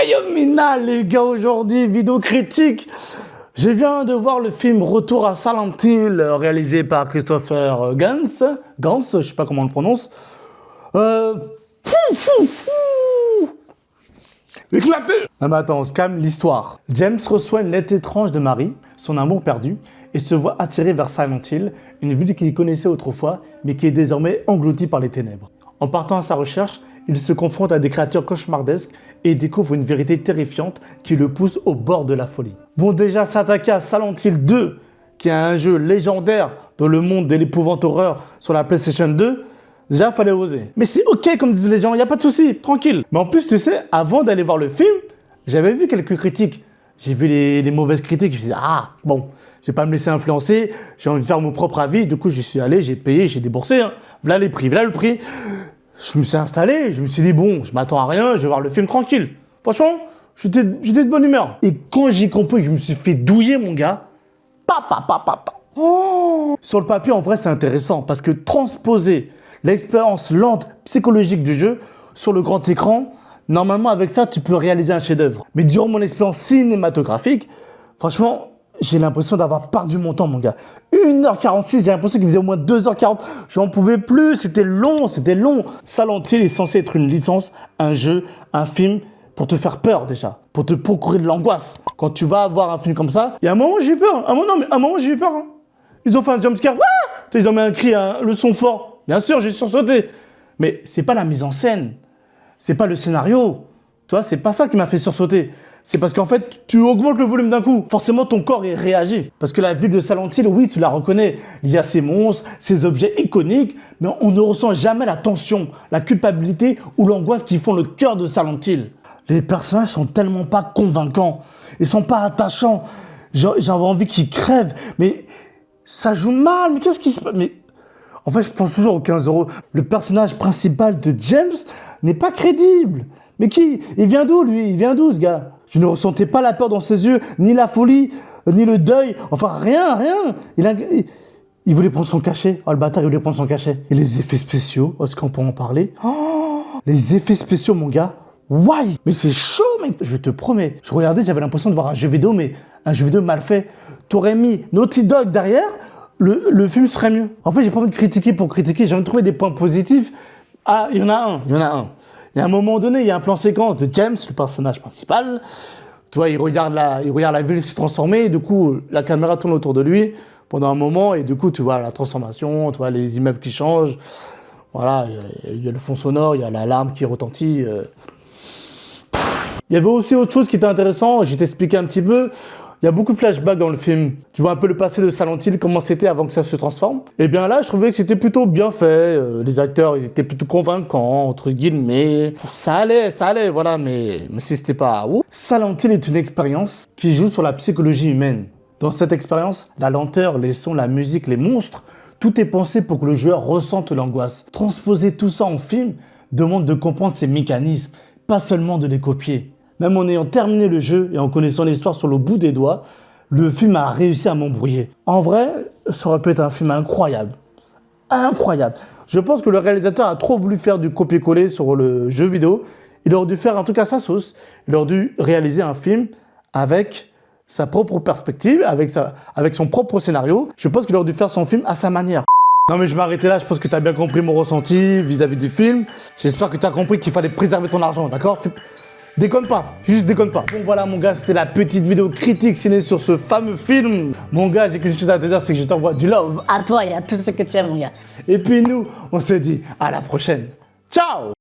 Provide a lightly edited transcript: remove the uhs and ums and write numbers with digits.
Hey yo Mina les gars, aujourd'hui vidéo critique. Je viens de voir le film Retour à Silent Hill réalisé par Christopher Gans, je sais pas comment on le prononce. Éclaté. Non mais attends, on se calme, l'histoire. James reçoit une lettre étrange de Marie, son amour perdu, et se voit attiré vers Silent Hill, une ville qu'il connaissait autrefois, mais qui est désormais engloutie par les ténèbres. En partant à sa recherche, il se confronte à des créatures cauchemardesques et découvre une vérité terrifiante qui le pousse au bord de la folie. Bon, déjà s'attaquer à Silent Hill 2, qui est un jeu légendaire dans le monde de l'épouvante horreur sur la PlayStation 2, déjà fallait oser. Mais c'est ok comme disent les gens, y a pas de souci, tranquille. Mais en plus, tu sais, avant d'aller voir le film, j'avais vu quelques critiques. J'ai vu les mauvaises critiques, je me suis dit, ah, bon, je vais pas me laisser influencer, j'ai envie de faire mon propre avis. Du coup, j'y suis allé, j'ai payé, j'ai déboursé, hein. Voilà les prix, voilà le prix. Je me suis installé, je me suis dit, bon, je m'attends à rien, je vais voir le film tranquille. Franchement, j'étais de bonne humeur. Et quand j'ai compris que je me suis fait douiller, mon gars, Oh. Sur le papier, en vrai, c'est intéressant parce que transposer l'expérience lente psychologique du jeu sur le grand écran, normalement, avec ça, tu peux réaliser un chef-d'œuvre. Mais durant mon expérience cinématographique, franchement, j'ai l'impression d'avoir perdu mon temps, mon gars. 1h46, j'ai l'impression qu'il faisait au moins 2h40. J'en pouvais plus, c'était long, c'était long. Silent Hill est censé être une licence, un jeu, un film pour te faire peur déjà, pour te procurer de l'angoisse. Quand tu vas voir un film comme ça, il y a un moment j'ai eu peur. Un moment j'ai eu peur. Hein. Ils ont fait un jumpscare. Ah, ils ont mis un cri, le son fort. Bien sûr, j'ai sursauté. Mais c'est pas la mise en scène. C'est pas le scénario. Tu vois, c'est pas ça qui m'a fait sursauter. C'est parce qu'en fait, tu augmentes le volume d'un coup. Forcément, ton corps y réagit. Parce que la ville de Silent Hill, oui, tu la reconnais. Il y a ces monstres, ces objets iconiques, mais on ne ressent jamais la tension, la culpabilité ou l'angoisse qui font le cœur de Silent Hill. Les personnages sont tellement pas convaincants. Ils sont pas attachants. J'avais envie qu'ils crèvent, mais ça joue mal. Mais qu'est-ce qui se passe? Mais en fait, je pense toujours aux 15 €. Le personnage principal de James n'est pas crédible. Mais qui? Il vient d'où, lui? Il vient d'où, ce gars? Je ne ressentais pas la peur dans ses yeux, ni la folie, ni le deuil. Enfin, rien. Il voulait prendre son cachet. Oh, le bâtard, il voulait prendre son cachet. Et les effets spéciaux, est-ce qu'on peut en parler? Oh, les effets spéciaux, mon gars. Why? Mais c'est chaud, mec. Je te promets. Je regardais, j'avais l'impression de voir un jeu vidéo, mais un jeu vidéo mal fait. T'aurais mis Naughty Dog derrière, le film serait mieux. En fait, j'ai pas envie de critiquer pour critiquer. J'ai envie de trouver des points positifs. Ah, il y en a un. Il y a un moment donné, il y a un plan séquence de James, le personnage principal. Tu vois, il regarde la ville se transformer, et du coup, la caméra tourne autour de lui pendant un moment, et du coup, tu vois la transformation, tu vois les immeubles qui changent. Voilà, il y a le fond sonore, il y a l'alarme qui retentit. Il y avait aussi autre chose qui était intéressant, je vais t'expliquer un petit peu. Il y a beaucoup de flashbacks dans le film. Tu vois un peu le passé de Silent Hill, comment c'était avant que ça se transforme. Et bien là, je trouvais que c'était plutôt bien fait. Les acteurs, ils étaient plutôt convaincants, entre guillemets. Ça allait, voilà, mais si c'était pas... Silent Hill est une expérience qui joue sur la psychologie humaine. Dans cette expérience, la lenteur, les sons, la musique, les monstres, tout est pensé pour que le joueur ressente l'angoisse. Transposer tout ça en film demande de comprendre ces mécanismes, pas seulement de les copier. Même en ayant terminé le jeu et en connaissant l'histoire sur le bout des doigts, le film a réussi à m'embrouiller. En vrai, ça aurait pu être un film incroyable. Incroyable. Je pense que le réalisateur a trop voulu faire du copier-coller sur le jeu vidéo. Il aurait dû faire un truc à sa sauce. Il aurait dû réaliser un film avec sa propre perspective, avec son propre scénario. Je pense qu'il aurait dû faire son film à sa manière. Non mais je vais arrêter là, je pense que tu as bien compris mon ressenti vis-à-vis du film. J'espère que tu as compris qu'il fallait préserver ton argent, d'accord ? Déconne pas, juste déconne pas. Bon voilà mon gars, c'était la petite vidéo critique ciné sur ce fameux film. Mon gars, j'ai qu'une chose à te dire, c'est que je t'envoie du love. À toi et à tout ce que tu aimes, mon gars. Et puis nous, on se dit à la prochaine. Ciao!